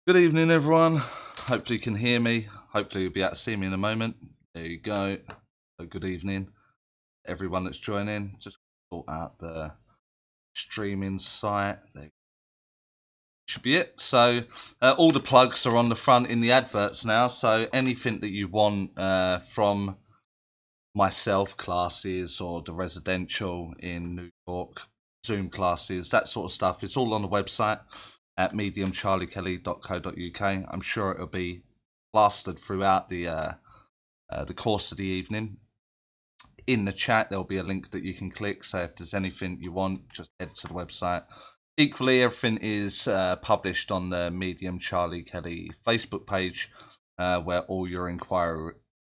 Good evening, everyone. Hopefully you can hear me. Hopefully you'll be able to see me in a moment. There you go. So good evening, everyone that's joining. Just sort out the streaming site. There should be it. So all the plugs are on the front in the adverts now. So anything that you want from myself, classes, or the residential in New York, Zoom classes, that sort of stuff, it's all on the website at mediumcharliekelly.co.uk. I'm sure it'll be plastered throughout the course of the evening. In the chat, there'll be a link that you can click. So if there's anything you want, just head to the website. Equally, everything is published on the Medium Charlie Kelly Facebook page, where all your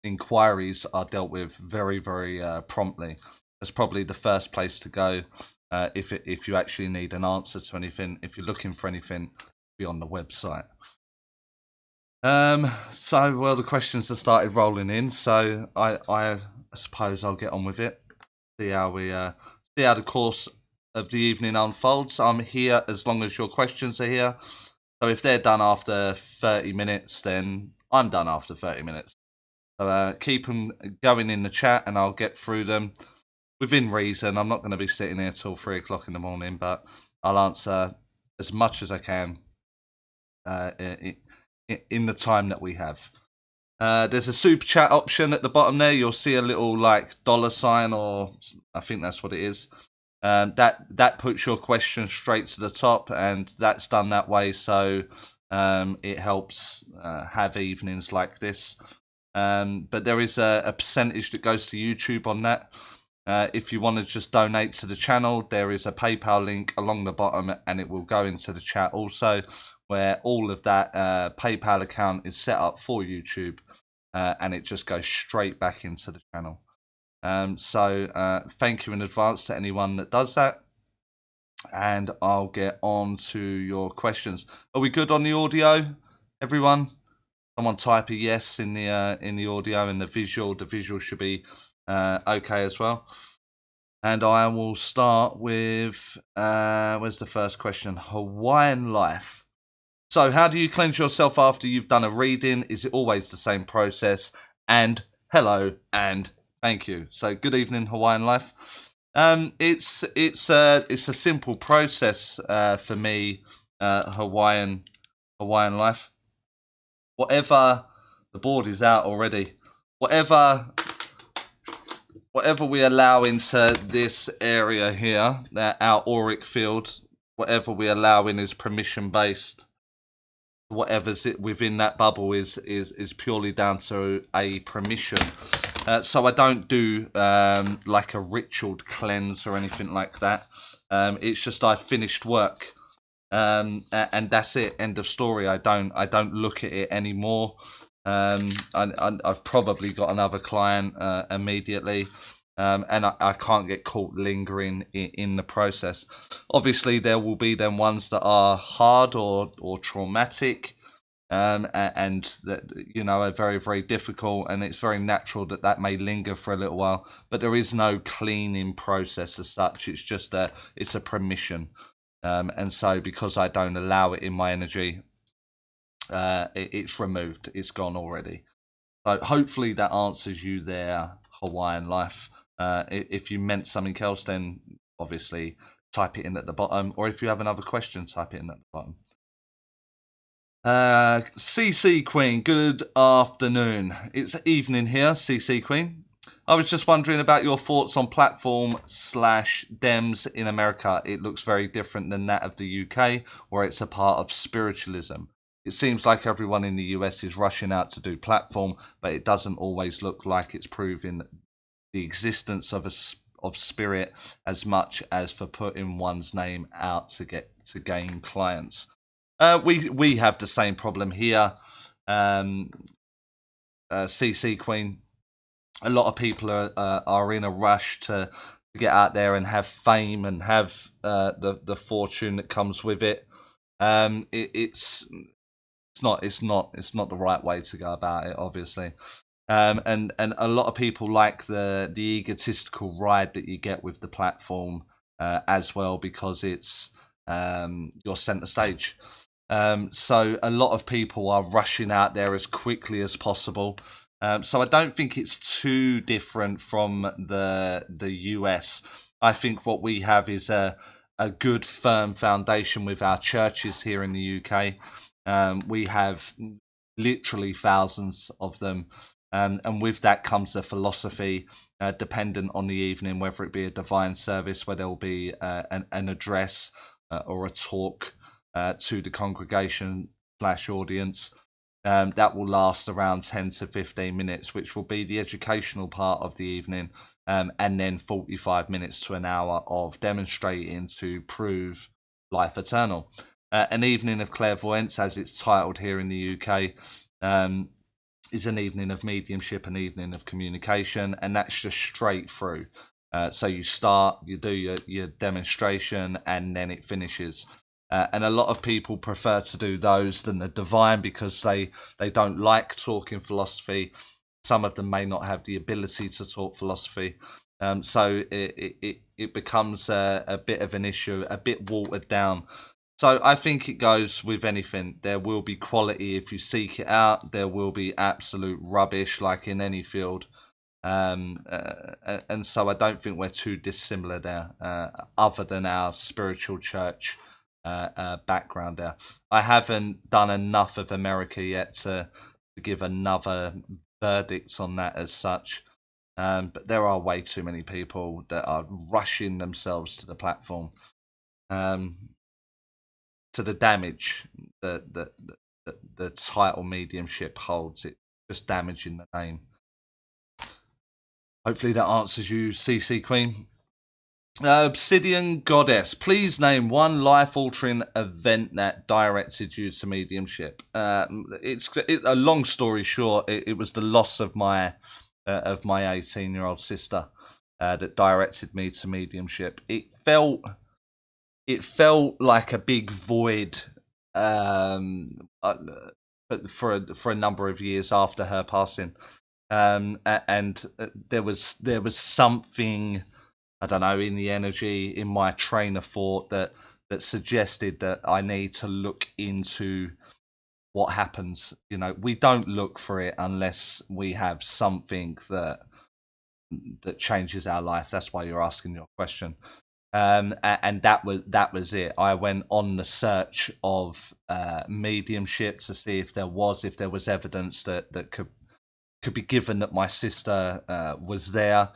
inquiries are dealt with very, very promptly. That's probably the first place to go if you actually need an answer to anything. If you're looking for anything, be on the website. So well, the questions have started rolling in, so I suppose I'll get on with it. See how the course of the evening unfolds. I'm here as long as your questions are here. So if they're done after 30 minutes, then I'm done after 30 minutes. So keep them going in the chat, and I'll get through them within reason. I'm not going to be sitting here till 3 o'clock in the morning, but I'll answer as much as I can in the time that we have. There's a super chat option at the bottom there. You'll see a little like $sign, or I think that's what it is. That puts your question straight to the top, and that's done that way so it helps have evenings like this. But there is a percentage that goes to YouTube on that. If you want to just donate to the channel, there is a PayPal link along the bottom, and it will go into the chat also, where all of that PayPal account is set up for YouTube, and it just goes straight back into the channel. So thank you in advance to anyone that does that, and I'll get on to your questions. Are we good on the audio, everyone? Someone type a yes in the audio, and the visual. The visual should be okay as well. And I will start with where's the first question? Hawaiian life. So how do you cleanse yourself after you've done a reading? Is it always the same process? And hello and thank you. So good evening, Hawaiian life. It's a simple process for me, Hawaiian life. Whatever, the board is out already. Whatever we allow into this area here, our auric field, whatever we allow in is permission based. Whatever's within that bubble is purely down to a permission. So I don't do like a ritual cleanse or anything like that. It's just I finished work, and that's it. End of story. I don't look at it anymore. I've probably got another client immediately. And I can't get caught lingering in the process. Obviously, there will be them ones that are hard or traumatic, and that are very, very difficult, and it's very natural that may linger for a little while. But there is no cleaning process as such. It's just it's a permission, and so because I don't allow it in my energy, it's removed. It's gone already. So hopefully that answers you there, Hawaiian life. If you meant something else, then obviously type it in at the bottom, or if you have another question, type it in at the bottom. CC Queen, good afternoon. It's evening here, CC Queen. I was just wondering about your thoughts on platform/DEMS in America. It looks very different than that of the UK, where it's a part of spiritualism. It seems like everyone in the US is rushing out to do platform, but it doesn't always look like it's proving the existence of spirit as much as for putting one's name out to gain clients. We have the same problem here, CC Queen. A lot of people are in a rush to get out there and have fame and have the fortune that comes with it. It's not the right way to go about it, obviously. And a lot of people like the egotistical ride that you get with the platform as well, because it's your center stage. So a lot of people are rushing out there as quickly as possible. So I don't think it's too different from the US. I think what we have is a good firm foundation with our churches here in the UK. We have literally thousands of them, and with that comes a philosophy, dependent on the evening, whether it be a divine service where there will be an address or a talk to the congregation slash audience. That will last around 10 to 15 minutes, which will be the educational part of the evening, and then 45 minutes to an hour of demonstrating to prove life eternal. An evening of clairvoyance, as it's titled here in the UK, is an evening of mediumship, an evening of communication, and that's just straight through. So you start, you do your demonstration, and then it finishes. And a lot of people prefer to do those than the divine because they don't like talking philosophy. Some of them may not have the ability to talk philosophy. So it becomes a bit of an issue, a bit watered down. So I think it goes with anything. There will be quality if you seek it out. There will be absolute rubbish like in any field. And so I don't think we're too dissimilar there, other than our spiritual church background there. I haven't done enough of America yet to give another verdict on that as such. But there are way too many people that are rushing themselves to the platform. To the damage that the title mediumship holds, it's just damaging the name. Hopefully that answers you, CC Queen. Obsidian Goddess, please name one life-altering event that directed you to mediumship. It's a long story short. It was the loss of my 18-year-old sister that directed me to mediumship. It felt like a big void for a number of years after her passing, and there was something, I don't know, in the energy, in my train of thought that suggested that I need to look into what happens. You know, we don't look for it unless we have something that changes our life. That's why you're asking your question. And that was it. I went on the search of mediumship to see if there was evidence that could be given that my sister was there.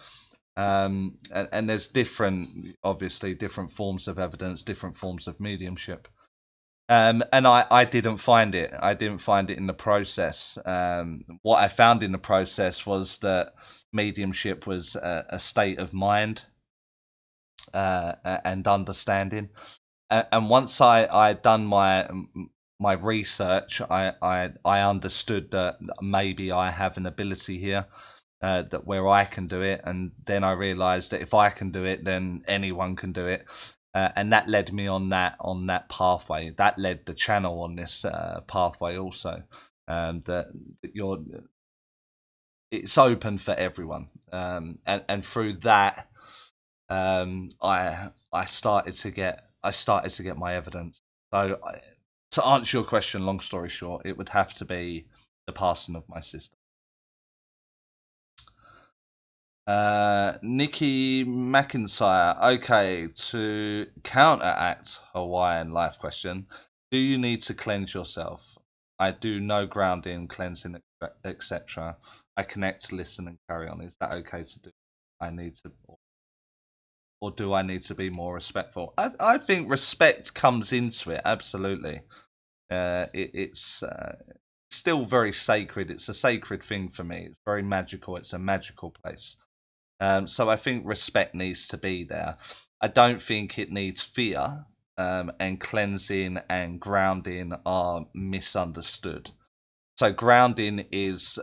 And there's obviously different forms of evidence, different forms of mediumship. And I didn't find it. I didn't find it in the process. What I found in the process was that mediumship was a state of mind and understanding. And once I'd done my research, I understood that maybe I have an ability here, that where I can do it, and then I realized that if I can do it, then anyone can do it, and that led me on that pathway. That led the channel on this pathway also, that it's open for everyone, and through that, I started to get my evidence. So to answer your question, long story short, it would have to be the passing of my sister. Nikki McIntyre. Okay, to counteract Hawaiian life question, do you need to cleanse yourself? I do no grounding, cleansing, etc. I connect, listen, and carry on. Is that okay to do? I need to, or do I need to be more respectful? I think respect comes into it. Absolutely. It's still very sacred. It's a sacred thing for me. It's very magical. It's a magical place. So I think respect needs to be there. I don't think it needs fear, and cleansing and grounding are misunderstood. So grounding is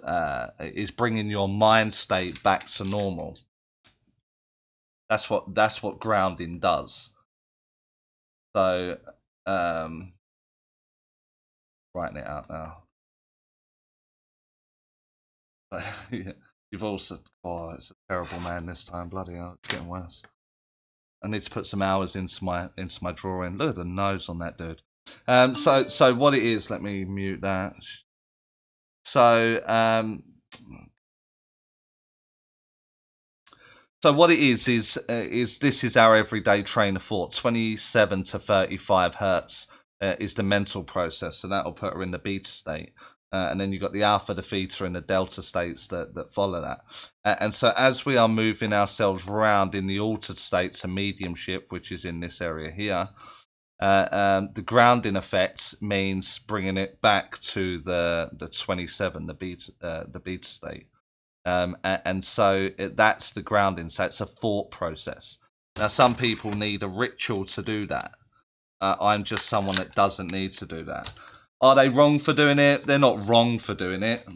bringing your mind state back to normal. That's what grounding does. So writing it out now. You've also, it's a terrible man this time. Bloody hell, it's getting worse. I need to put some hours into my drawing. Look at the nose on that dude. So what it is, let me mute that. So so what it is this is our everyday train of thought. 27 to 35 hertz is the mental process, so that'll put her in the beta state. And then you've got the alpha, the theta, and the delta states that follow that. And so as we are moving ourselves around in the altered states of mediumship, which is in this area here, the grounding effect means bringing it back to the 27, the beta state. And so that's the grounding. So it's a thought process. Now, some people need a ritual to do that. I'm just someone that doesn't need to do that. Are they wrong for doing it? They're not wrong for doing it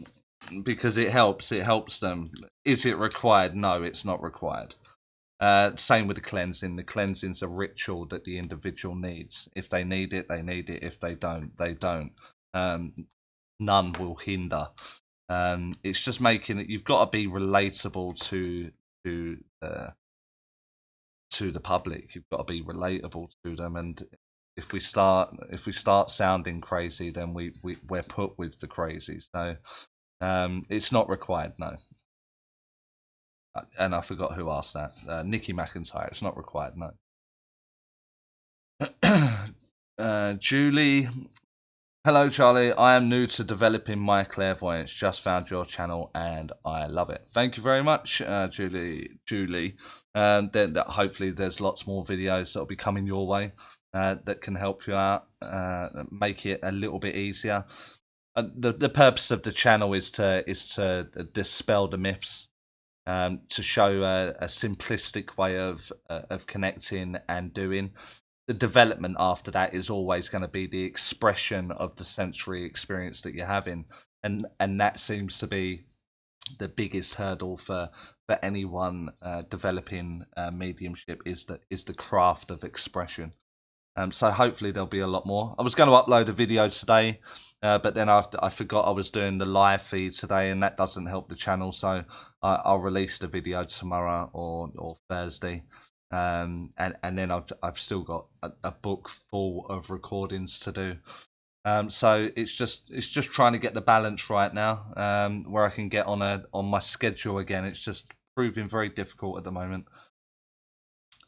because it helps. It helps them. Is it required? No, it's not required. Same with the cleansing. The cleansing's a ritual that the individual needs. If they need it, they need it. If they don't, they don't. None will hinder. It's just making it. You've got to be relatable to the public. You've got to be relatable to them. And if we start sounding crazy, then we're put with the crazy. So it's not required. No. And I forgot who asked that. Nikki McIntyre. It's not required. No. Julie. Hello, Charlie. I am new to developing my clairvoyance. Just found your channel and I love it. Thank you very much, Julie. Then hopefully there's lots more videos that will be coming your way that can help you out, make it a little bit easier. The purpose of the channel is to dispel the myths, to show a simplistic way of connecting and doing. The development after that is always going to be the expression of the sensory experience that you're having, and that seems to be the biggest hurdle for anyone developing mediumship is the craft of expression. So hopefully there'll be a lot more. I was going to upload a video today, but then I forgot I was doing the live feed today, and that doesn't help the channel. So I'll release the video tomorrow or Thursday. And then I've still got a book full of recordings to do. So it's just trying to get the balance right now, where I can get on my schedule again. It's just proving very difficult at the moment.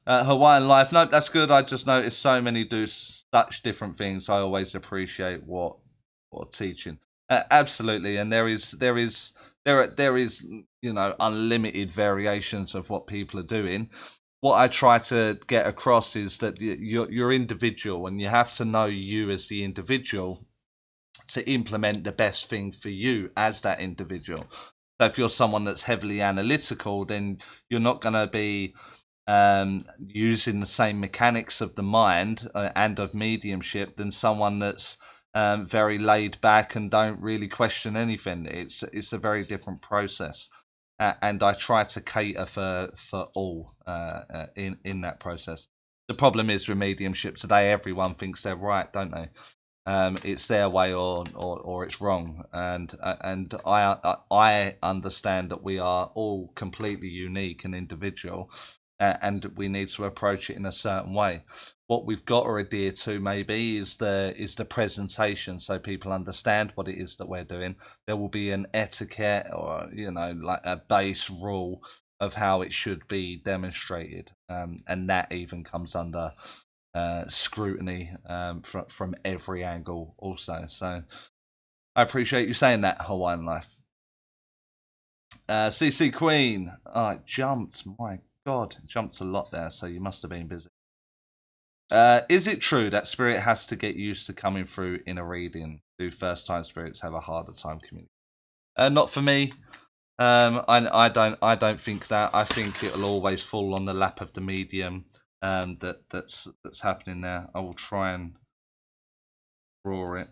Hawaiian life, nope, that's good. I just noticed so many do such different things. I always appreciate what teaching. Absolutely, and there is unlimited variations of what people are doing. What I try to get across is that you're individual, and you have to know you as the individual to implement the best thing for you as that individual. So if you're someone that's heavily analytical, then you're not going to be using the same mechanics of the mind and of mediumship than someone that's very laid back and don't really question anything. It's a very different process. And I try to cater for all in that process. The problem is with mediumship today, everyone thinks they're right, don't they? It's their way or it's wrong, and I understand that we are all completely unique and individual, and we need to approach it in a certain way. What we've got to adhere to maybe is the presentation, so people understand what it is that we're doing. There will be an etiquette, or like a base rule of how it should be demonstrated, and that even comes under scrutiny from every angle also. So I appreciate you saying that, Hawaiian life. CC Queen, it jumped. My God, it jumped a lot there. So you must have been busy. Is it true that spirit has to get used to coming through in a reading? Do first-time spirits have a harder time communicating? Not for me. I don't think that. I think it'll always fall on the lap of the medium. That's happening there. I will try and draw it.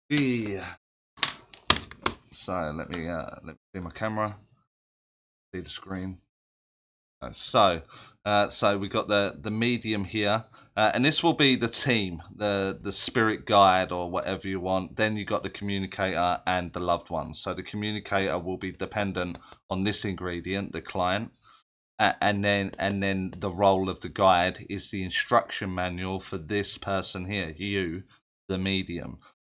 Yeah. So let me see my camera. See the screen. So we got the medium here, and this will be the team, the spirit guide or whatever you want. Then you got the communicator and the loved ones. So the communicator will be dependent on this ingredient, the client, And then the role of the guide is the instruction manual for this person here, you, the medium.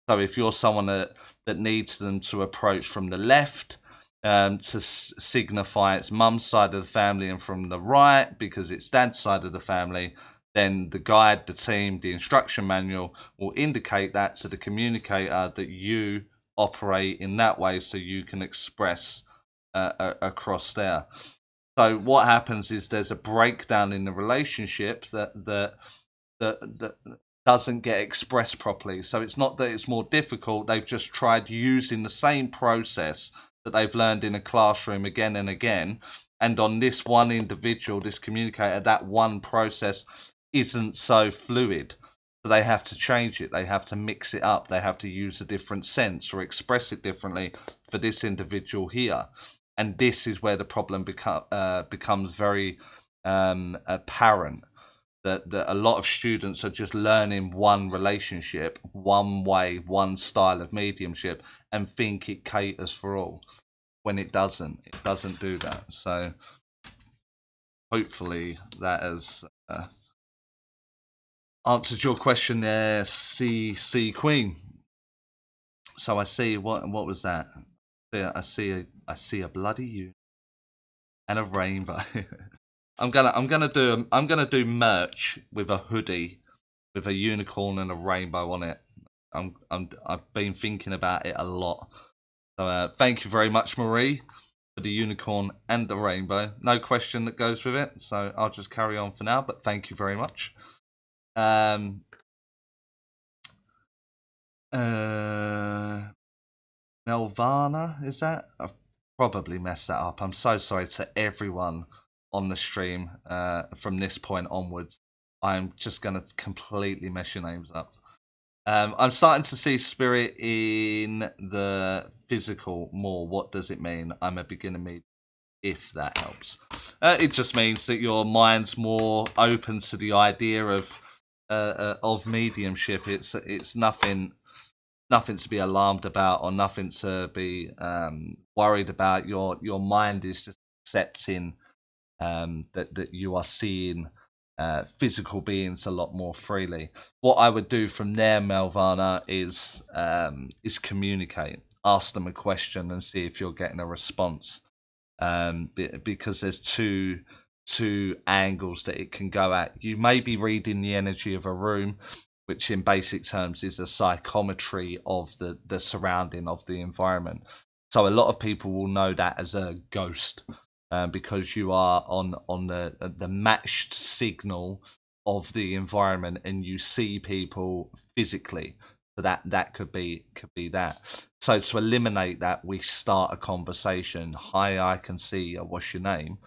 So if you're someone that needs them to approach from the left, to signify it's mum's side of the family, and from the right because it's dad's side of the family, then the guide, the team, the instruction manual will indicate that to the communicator that you operate in that way, so you can express across there. So what happens is there's a breakdown in the relationship that doesn't get expressed properly. So it's not that it's more difficult, they've just tried using the same process that they've learned in a classroom again and again, and on this one individual, this communicator, that one process isn't so fluid, so they have to change it, they have to mix it up, they have to use a different sense or express it differently for this individual here. And this is where the problem becomes very apparent, that a lot of students are just learning one relationship, one way, one style of mediumship, and think it caters for all, when it doesn't. It doesn't do that. So hopefully that has answered your question there, C Queen. So I see, what was that? I see a bloody unicorn and a rainbow. I'm gonna do merch with a hoodie with a unicorn and a rainbow on it. I've been thinking about it a lot. So thank you very much, Marie, for the unicorn and the rainbow. No question that goes with it, so I'll just carry on for now. But thank you very much. Melvana, is that? I've probably messed that up. I'm so sorry to everyone on the stream from this point onwards. I'm just going to completely mess your names up. I'm starting to see spirit in the physical more. What does it mean? I'm a beginner medium, if that helps. It just means that your mind's more open to the idea of mediumship. It's nothing to be alarmed about, or nothing to be worried about. Your mind is just accepting that you are seeing physical beings a lot more freely. What I would do from there, Melvana, is communicate. Ask them a question and see if you're getting a response, because there's two angles that it can go at. You may be reading the energy of a room, which in basic terms is a psychometry of the surrounding of the environment. So a lot of people will know that as a ghost, because you are on the matched signal of the environment, and you see people physically. So that could be that. So to eliminate that, we start a conversation. Hi, I can see. What's your name?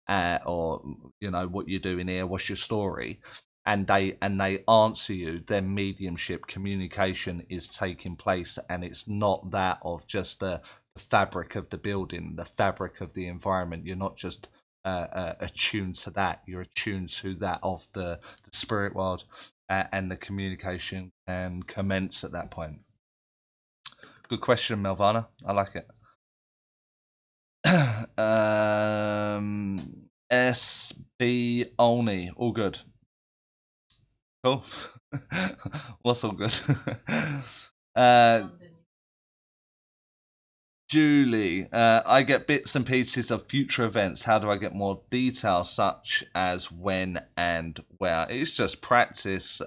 Or what you're doing here? What's your story? And they answer you. Then mediumship communication is taking place, and it's not that of just the fabric of the building, the fabric of the environment. You're not just attuned to that, you're attuned to that of the spirit world, and the communication can commence at that point. Good question, Melvana. I like it. SB only, all good. Cool. What's all good? Julie, I get bits and pieces of future events. How do I get more detail, such as when and where? It's just practice,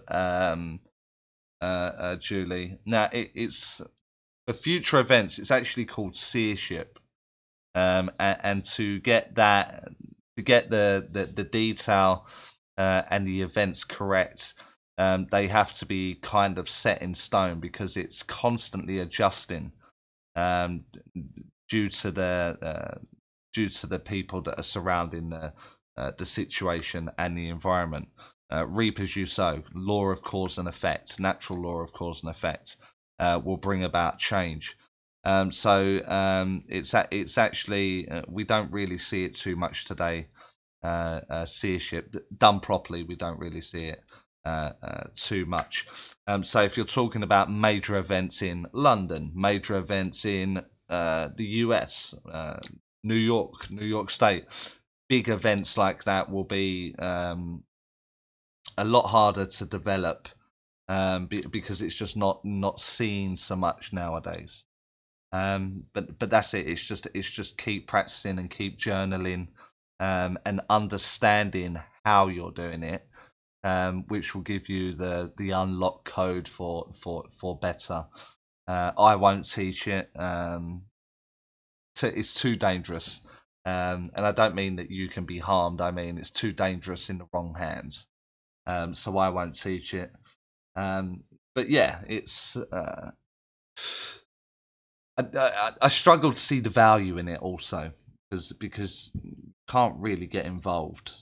Julie. Now, it's for future events. It's actually called Searship, and to get that, to get the detail and the events correct, they have to be kind of set in stone, because it's constantly adjusting. Due to the people that are surrounding the situation and the environment. Reap as you sow. Law of cause and effect, natural law of cause and effect, will bring about change. So it's actually we don't really see it too much today. Seership done properly, we don't really see it too much. So if you're talking about major events in London, major events in the US, New York State, big events like that will be a lot harder to develop, because it's just not seen so much nowadays. But that's it. It's just keep practicing and keep journaling, and understanding how you're doing it, which will give you the unlock code for better. I won't teach it. It's too dangerous, and I don't mean that you can be harmed. I mean it's too dangerous in the wrong hands. So I won't teach it. But yeah, it's. I struggle to see the value in it also, because you can't really get involved.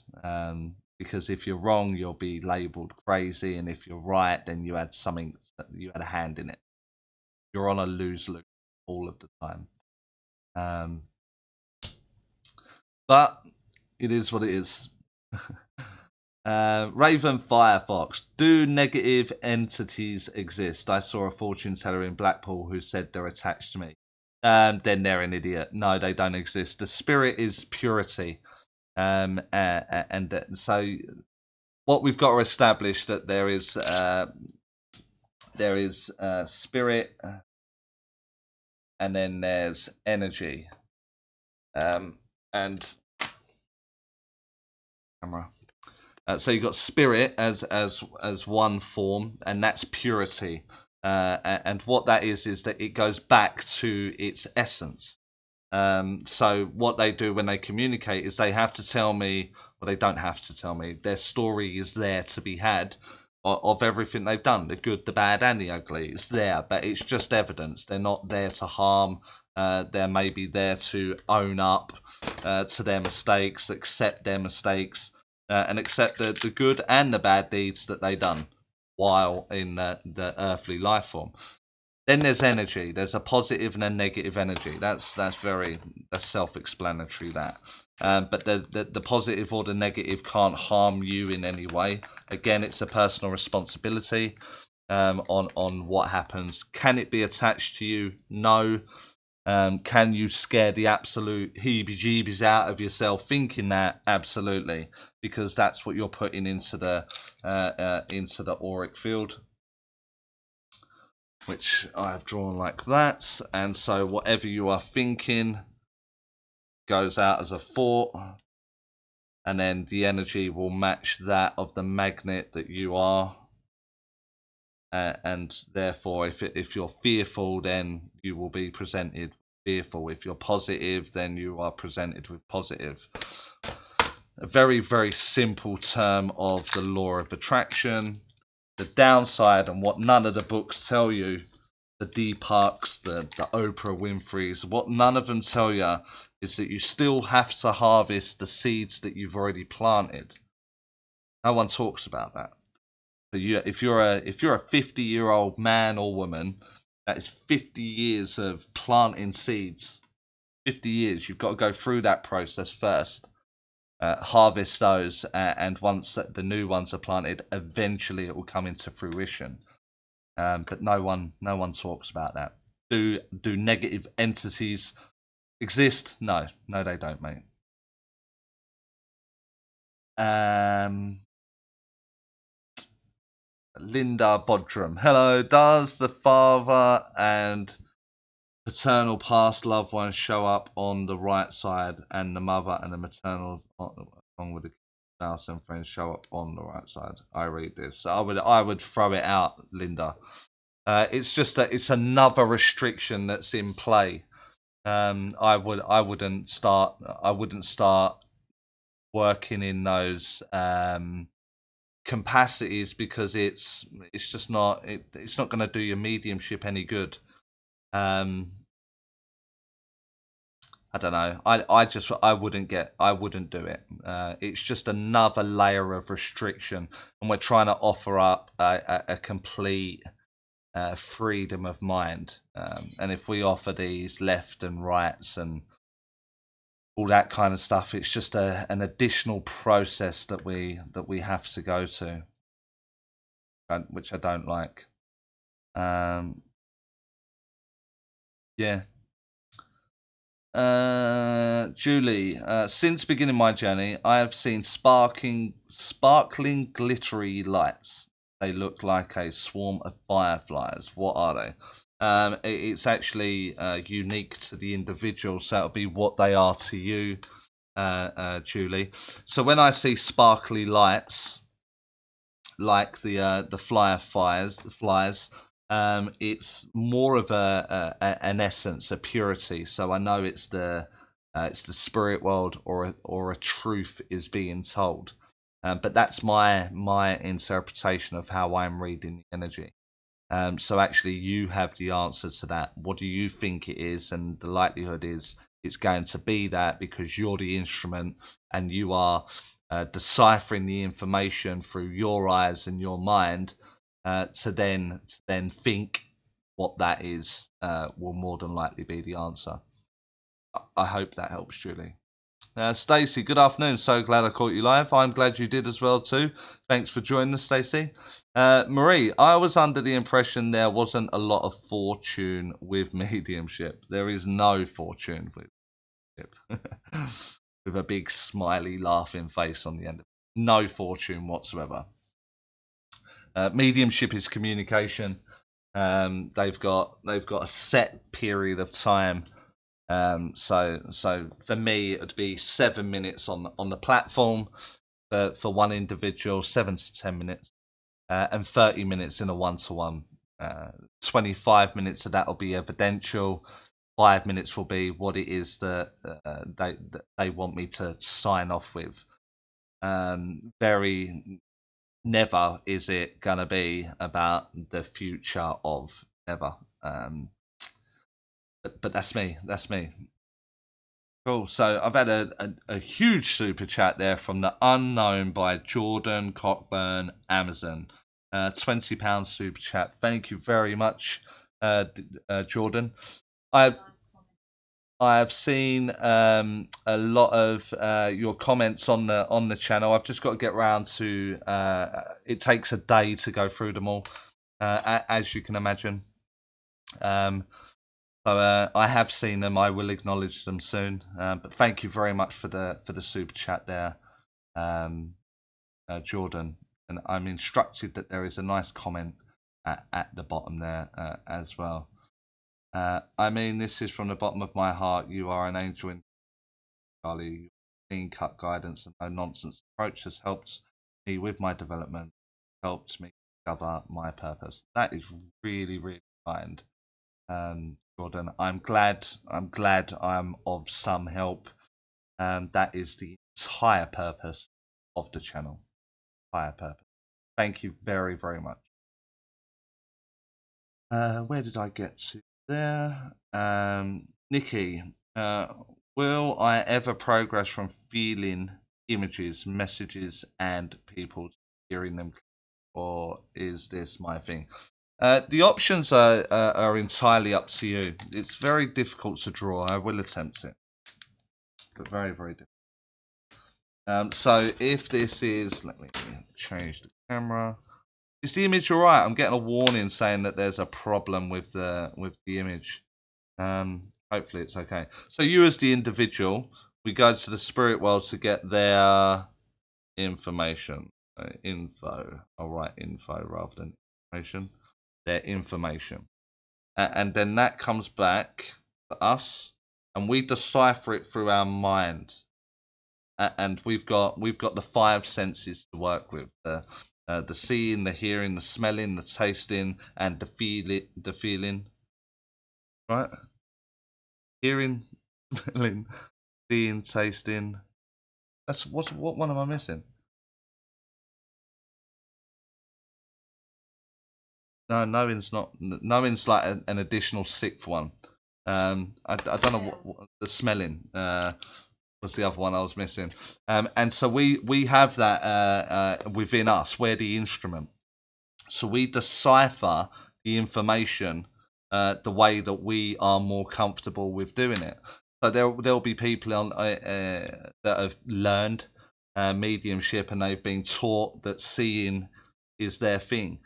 Because if you're wrong, you'll be labelled crazy, and if you're right, then you had a hand in it. You're on a lose-lose all of the time. But it is what it is. Raven Firefox, do negative entities exist? I saw a fortune teller in Blackpool who said they're attached to me. Then they're an idiot. No, they don't exist. The spirit is purity, and so what we've got to establish that there is spirit, and then there's energy, and camera. So you've got spirit as one form, and that's purity. And what that is that it goes back to its essence. So what they do when they communicate is they have to tell me, well, they don't have to tell me. Their story is there to be had of everything they've done, the good, the bad, and the ugly. It's there, but it's just evidence. They're not there to harm. They're maybe there to own up to their mistakes, accept their mistakes, and accept the good and the bad deeds that they done while in the earthly life form. Then there's energy. There's a positive and a negative energy. That's self-explanatory. But the positive or the negative can't harm you in any way. Again, it's a personal responsibility on what happens. Can it be attached to you? No. Can you scare the absolute heebie-jeebies out of yourself thinking that? Absolutely, because that's what you're putting into the auric field, which I have drawn like that. And so whatever you are thinking goes out as a thought, and then the energy will match that of the magnet that you are. And therefore, if you're fearful, then you will be presented fearful. If you're positive, then you are presented with positive. A very, very simple term of the law of attraction. The downside, and what none of the books tell you, the Deeparks, the Oprah Winfreys, what none of them tell you is that you still have to harvest the seeds that you've already planted. No one talks about that. So if you're a 50-year-old man or woman, that is 50 years of planting seeds. 50 years. You've got to go through that process first. Harvest those, and once the new ones are planted, eventually it will come into fruition. But no one talks about that. Do negative entities exist? No, they don't, mate. Linda Bodrum, hello. Does the father and paternal past loved ones show up on the right side, and the mother and the maternal, along with the spouse and friends, show up on the right side? I read this. So I would throw it out, Linda. It's just that it's another restriction that's in play. I wouldn't start working in those capacities, because it's just not it's not going to do your mediumship any good. I don't know. I wouldn't do it. It's just another layer of restriction, and we're trying to offer up a complete freedom of mind. And if we offer these left and rights and all that kind of stuff, it's just an additional process that we have to go to, which I don't like. Yeah. Julie, since beginning my journey, I have seen sparkling, glittery lights. They look like a swarm of fireflies. What are they? It's actually unique to the individual, so it'll be what they are to you, Julie. So when I see sparkly lights, like the flies, it's more of an essence, a purity. So I know it's the spirit world, or a truth is being told. But that's my interpretation of how I'm reading the energy. So actually, you have the answer to that. What do you think it is? And the likelihood is it's going to be that, because you're the instrument and you are deciphering the information through your eyes and your mind, to then think what that is, will more than likely be the answer. I hope that helps, Julie. Stacey, good afternoon. So glad I caught you live. I'm glad you did as well too. Thanks for joining us, Stacey. Marie, I was under the impression there wasn't a lot of fortune with mediumship. There is no fortune with mediumship. With a big smiley laughing face on the end of it. No fortune whatsoever. Mediumship is communication. They've got a set period of time. So for me, it would be 7 minutes on the platform for one individual, 7 to 10 minutes, and 30 minutes in a one-to-one. 25 minutes of that will be evidential. 5 minutes will be what it is that they want me to sign off with. Never is it gonna be about the future of, never. But that's me. That's me. Cool. So I've had a huge super chat there from the unknown by Jordan Cockburn Amazon. £20 super chat. Thank you very much, Jordan. I've seen a lot of your comments on the channel. I've just got to get around to. It takes a day to go through them all, as you can imagine. So I have seen them. I will acknowledge them soon. But thank you very much for the super chat there, Jordan. And I'm instructed that there is a nice comment at the bottom there as well. I mean, this is from the bottom of my heart. You are an angel in Charlie. Your clean cut guidance and no nonsense approach has helped me with my development, helped me discover my purpose. That is really, really kind, Jordan. I'm glad I'm of some help. That is the entire purpose of the channel. Entire purpose. Thank you very, very much. Where did I get to there? Nikki, will I ever progress from feeling images, messages, and people hearing them, or is this my thing? The options are entirely up to you. It's very difficult to draw. I will attempt it, but very, very difficult. So if this is, let me change the camera. Is the image all right? I'm getting a warning saying that there's a problem with the image. Hopefully it's okay. So you as the individual, we go to the spirit world to get their information. Info. I'll write info rather than information. Their information. And then that comes back to us, and we decipher it through our mind. And we've got the 5 senses to work with. The seeing, the hearing, the smelling, the tasting, and the feeling. Right? Hearing, smelling, seeing, tasting. That's what one am I missing? No, knowing's not. Knowing's like an additional 6th one. I don't know what the smelling was the other one I was missing. And so we have that within us. We're the instrument, so we decipher the information the way that we are more comfortable with doing it. So there'll be people on that have learned mediumship, and they've been taught that seeing is their thing.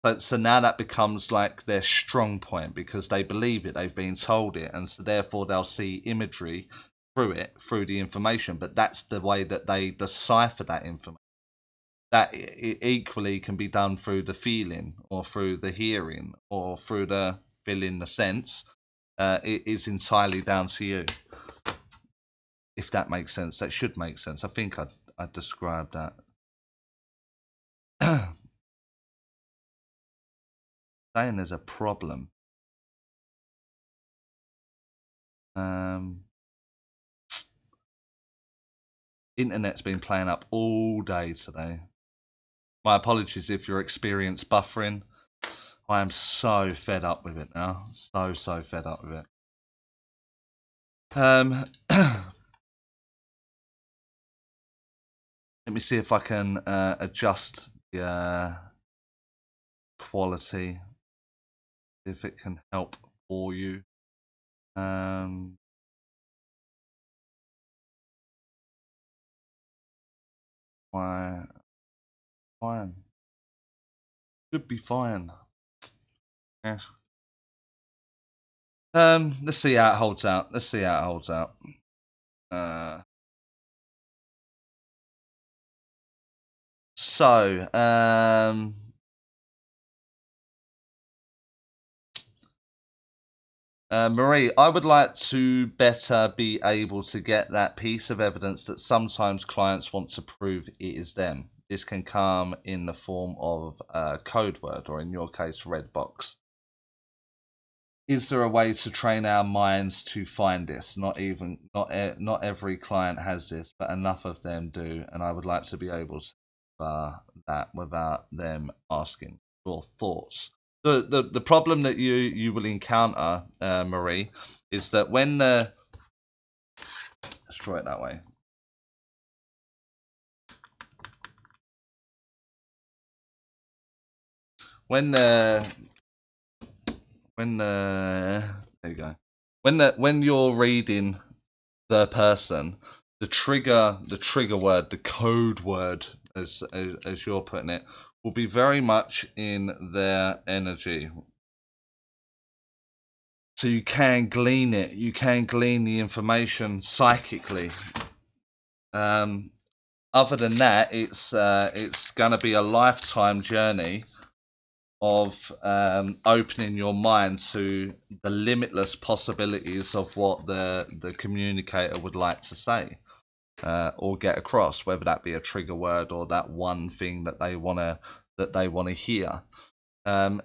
So now that becomes like their strong point because they believe it, they've been told it, and so therefore they'll see imagery through it, through the information. But that's the way that they decipher that information. That equally can be done through the feeling, or through the hearing, or through the feeling the sense. It is entirely down to you. If that makes sense, that should make sense. I think I described that. Saying there's a problem. Internet's been playing up all day today. My apologies if you're experiencing buffering. I am so fed up with it now. So fed up with it. Let me see if I can adjust the quality. If it can help for you. Fine. Should be fine. Yeah. Let's see how it holds out. Marie, I would like to better be able to get that piece of evidence that sometimes clients want to prove it is them. This can come in the form of a code word, or in your case, red box. Is there a way to train our minds to find this? Not every client has this, but enough of them do, and I would like to be able to that without them asking your thoughts. The problem that you will encounter, Marie, is that when let's try it that way. There you go. When you're reading the person, the trigger word, the code word, as you're putting it, will be very much in their energy. So you can glean it. You can glean the information psychically. Other than that, it's going to be a lifetime journey of opening your mind to the limitless possibilities of what the communicator would like to say or get across, whether that be a trigger word or that one thing that they want to hear. And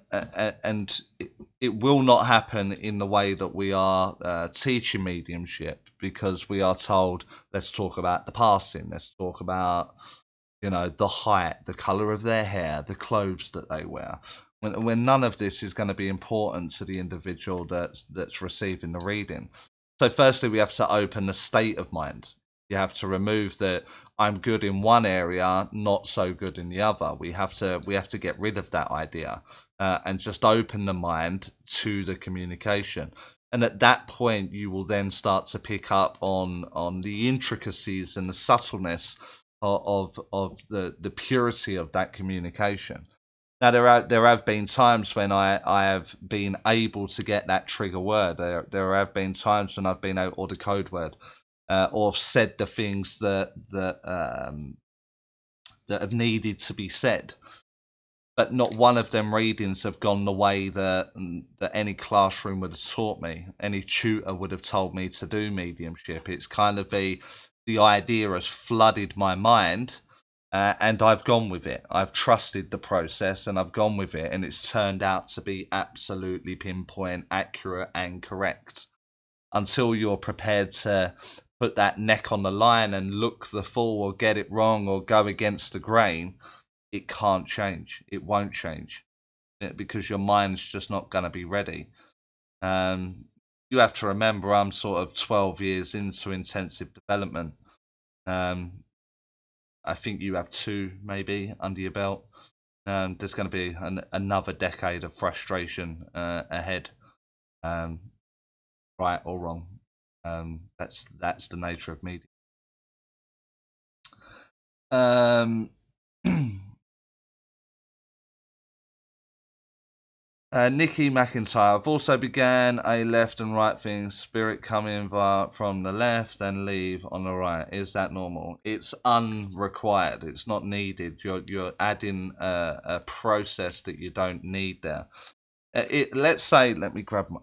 it will not happen in the way that we are teaching mediumship, because we are told, let's talk about the passing, let's talk about, the height, the color of their hair, the clothes that they wear, when none of this is going to be important to the individual that's receiving the reading. So firstly, we have to open the state of mind. You have to remove that I'm good in one area, not so good in the other. We have to get rid of that idea and just open the mind to the communication. And at that point, you will then start to pick up on the intricacies and the subtleness of the purity of that communication. Now, there have been times when I have been able to get that trigger word. There have been times when I've been able, or the code word, or have said the things that have needed to be said. But not one of them readings have gone the way that any classroom would have taught me, any tutor would have told me to do mediumship. It's kind of the idea has flooded my mind, and I've gone with it. I've trusted the process and I've gone with it, and it's turned out to be absolutely pinpoint, accurate and correct. Until you're prepared to put that neck on the line and look the fool or get it wrong or go against the grain, it can't change. It won't change, because your mind's just not going to be ready. You have to remember, I'm sort of 12 years into intensive development. I think you have 2 maybe under your belt. There's going to be another decade of frustration ahead, right or wrong. That's the nature of media. Nikki McIntyre. I've also began a left and right thing. Spirit coming from the left and leave on the right. Is that normal? It's unrequired. It's not needed. You're adding a process that you don't need there. Let's say. Let me grab my.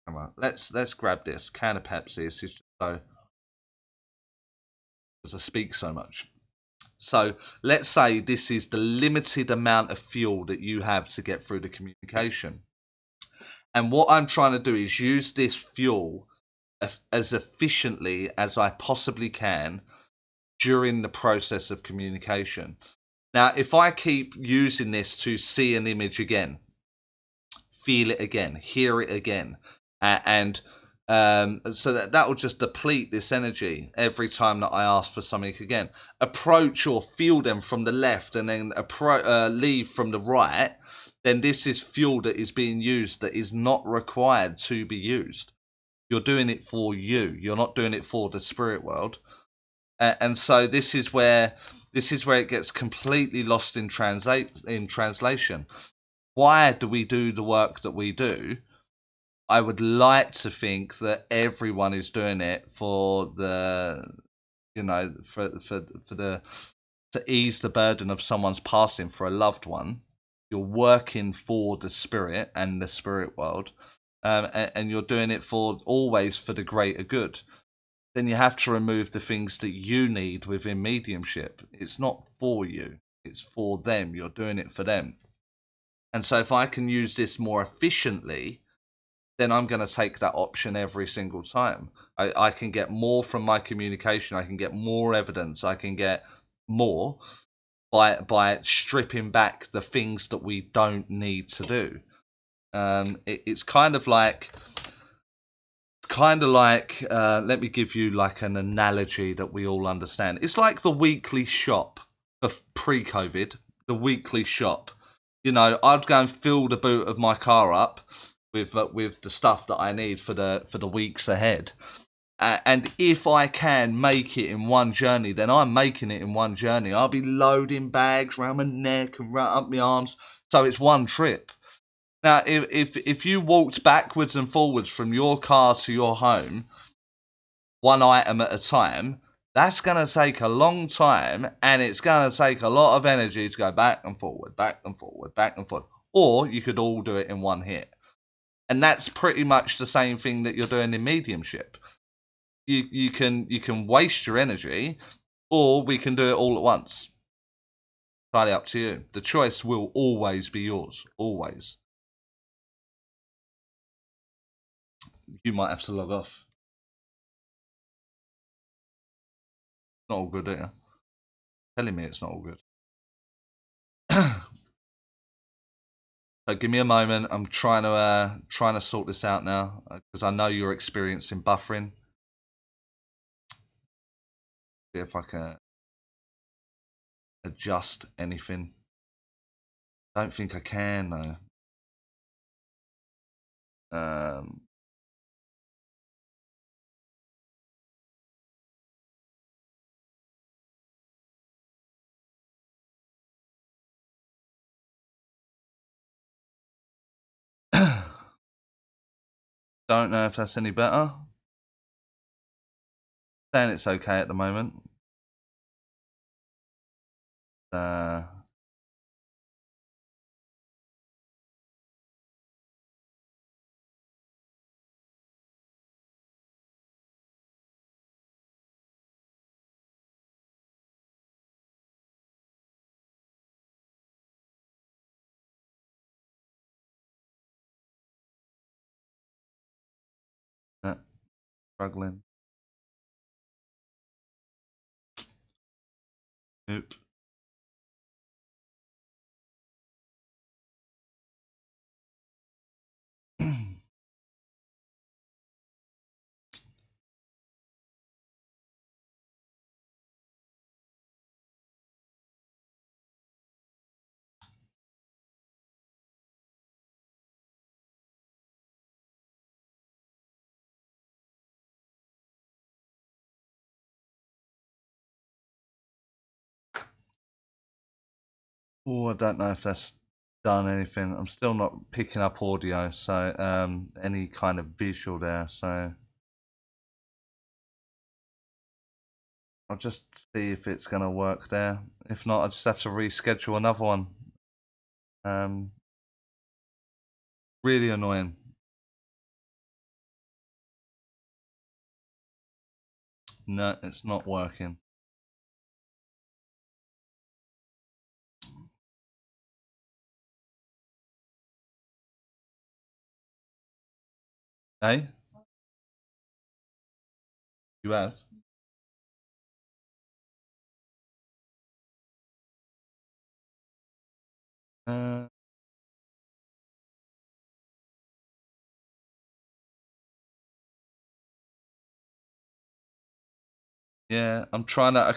Come on. Let's grab this can of Pepsi. It's just so because I speak so much. So let's say this is the limited amount of fuel that you have to get through the communication. And what I'm trying to do is use this fuel as efficiently as I possibly can during the process of communication. Now, if I keep using this to see an image again, feel it again, hear it again, and so that will just deplete this energy every time that I ask for something again. Approach or feel them from the left and then leave from the right, then this is fuel that is being used that is not required to be used. You're doing it for you. You're not doing it for the spirit world. And so this is where it gets completely lost in translation. Why do we do the work that we do? I would like to think that everyone is doing it for the, for the to ease the burden of someone's passing for a loved one. You're working for the spirit and the spirit world, and you're doing it always for the greater good. Then you have to remove the things that you need within mediumship. It's not for you; it's for them. You're doing it for them. And so, if I can use this more efficiently, then I'm going to take that option every single time. I can get more from my communication. I can get more evidence. I can get more by stripping back the things that we don't need to do. It's kind of like let me give you like an analogy that we all understand. It's like the weekly shop of pre-COVID. The weekly shop. I'd go and fill the boot of my car up with the stuff that I need for the weeks ahead. And if I can make it in one journey, then I'm making it in one journey. I'll be loading bags around my neck and right up my arms, so it's one trip. Now, if you walked backwards and forwards from your car to your home, one item at a time, that's going to take a long time, and it's going to take a lot of energy to go back and forward, back and forward, back and forward. Or you could all do it in one hit. And that's pretty much the same thing that you're doing in mediumship. You can waste your energy, or we can do it all at once. Entirely up to you. The choice will always be yours. Always. You might have to log off. Not all good, are you? Telling me it's not all good. So give me a moment. I'm trying to sort this out now because I know you're experiencing buffering. See if I can adjust anything. Don't think I can though. Don't know if that's any better. Saying it's okay at the moment. Struggling. Nope. Oh, I don't know if that's done anything. I'm still not picking up audio, so any kind of visual there. So I'll just see if it's going to work there. If not, I just have to reschedule another one. Really annoying. No, it's not working. Hey, you have? Uh, yeah, I'm trying to.